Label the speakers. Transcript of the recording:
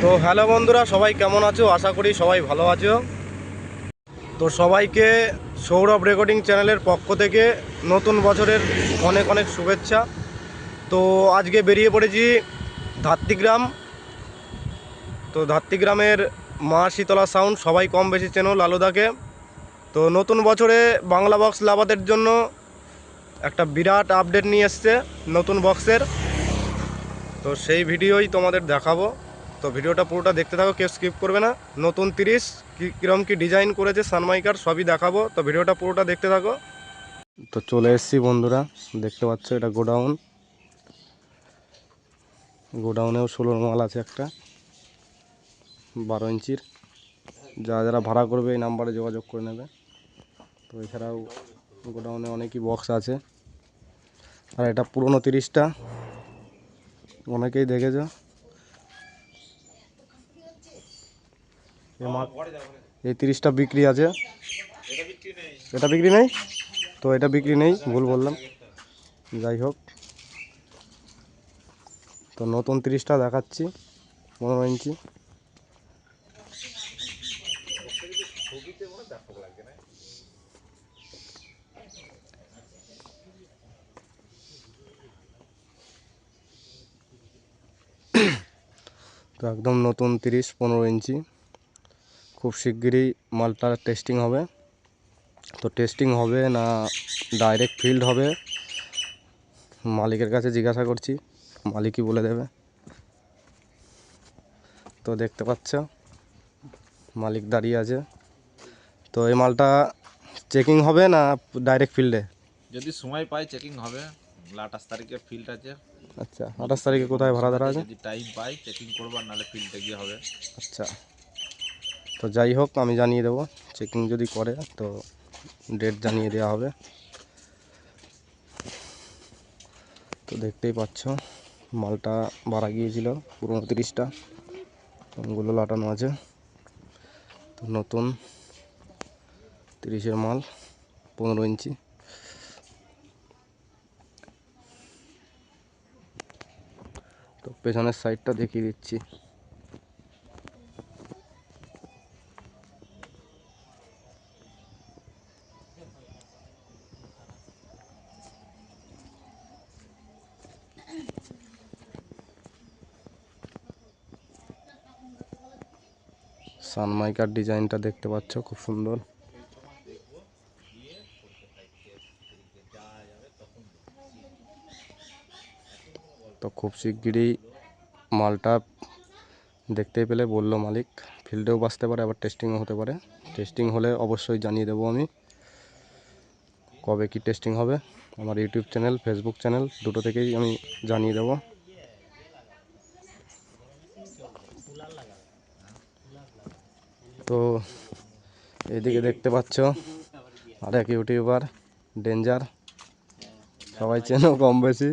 Speaker 1: তো হ্যালো বন্ধুরা, সবাই কেমন আছো? আশা করি সবাই ভালো আছো। তো সবাইকে সৌরভ রেকর্ডিং চ্যানেলের পক্ষ থেকে নতুন বছরের অনেক অনেক শুভেচ্ছা। তো আজকে বেরিয়ে পড়েছি ধাত্রীগ্রাম। তো ধাত্রীগ্রামের মা শীতলা সাউন্ড সবাই কম বেশি চেনো লালুদাকে। তো নতুন বছরে বাংলা বক্স লাভারদের জন্য একটা বিরাট আপডেট নিয়ে এসছে নতুন বক্সের। তো সেই ভিডিওই তোমাদের দেখাবো। তো ভিডিওটা পুরোটা দেখতে থাকো, কেউ স্কিপ করবে না। নতুন 30 কীরকম কী ডিজাইন করেছে সানমাইকার সবই দেখাবো, তো ভিডিওটা পুরোটা দেখতে থাকো। তো চলে এসেছি বন্ধুরা, দেখতে পাচ্ছ এটা গোডাউন। গোডাউনেও 16 মাল আছে, একটা 12 ইঞ্চির। যারা ভাড়া করবে এই নাম্বারে যোগাযোগ করে নেবে। তো এছাড়াও গোডাউনে অনেকই বক্স আছে। আর এটা পুরনো 30টা, অনেকেই দেখেছ। এই 30টা বিক্রি আছে, এটা বিক্রি নেই। তো এটা বিক্রি নেই, ভুল বললাম। যাই হোক, তো নতুন 30টা দেখাচ্ছি 15 ইঞ্চি। তো একদম নতুন 30-15 ইঞ্চি। খুব শিগগিরই মালটা টেস্টিং হবে। তো টেস্টিং হবে না ডাইরেক্ট ফিল্ড হবে, মালিকের কাছে জিজ্ঞাসা করছি, মালিকই বলে দেবে। তো দেখতে পাচ্ছ মালিক দাঁড়িয়ে আছে। তো এই মালটা চেকিং হবে না ডাইরেক্ট ফিল্ডে?
Speaker 2: যদি সময় পাই চেকিং হবে। 28 তারিখে ফিল্ড আছে।
Speaker 1: আচ্ছা, 28 তারিখে কোথায় ভাড়া ধরা আছে?
Speaker 2: যদি টাইম পাই চেকিং করবো, নাহলে ফিল্ডে গিয়ে হবে।
Speaker 1: আচ্ছা, তো যাই হোক আমি জানিয়ে দেবো, চেকিং যদি করে তো ডেট জানিয়ে দেওয়া হবে। তো দেখতেই পাচ্ছ মালটা ভাড়া গিয়েছিল পুরো 30টা, ওগুলো লাটানো আছে। তো নতুন 30-এর মাল 15 ইঞ্চি। তো পেছনের সাইডটা দেখিয়ে দিচ্ছি। সানমাইকার ডিজাইনটা দেখতে পাচ্ছ, খুব সুন্দর। তো খুব শিগগিরই মালটা দেখতে পেলে বললো মালিক, ফিল্ডেও বাসতে পারে, আবার টেস্টিংও হতে পারে। টেস্টিং হলে অবশ্যই জানিয়ে দেবো আমি কবে কি টেস্টিং হবে। আমার ইউটিউব চ্যানেল, ফেসবুক চ্যানেল দুটো থেকেই আমি জানিয়ে দেবো। তো এদিকে দেখতে পাচ্ছ আর এক ইউটিউবার ডেঞ্জার, সবাই চেনো কম বেশি।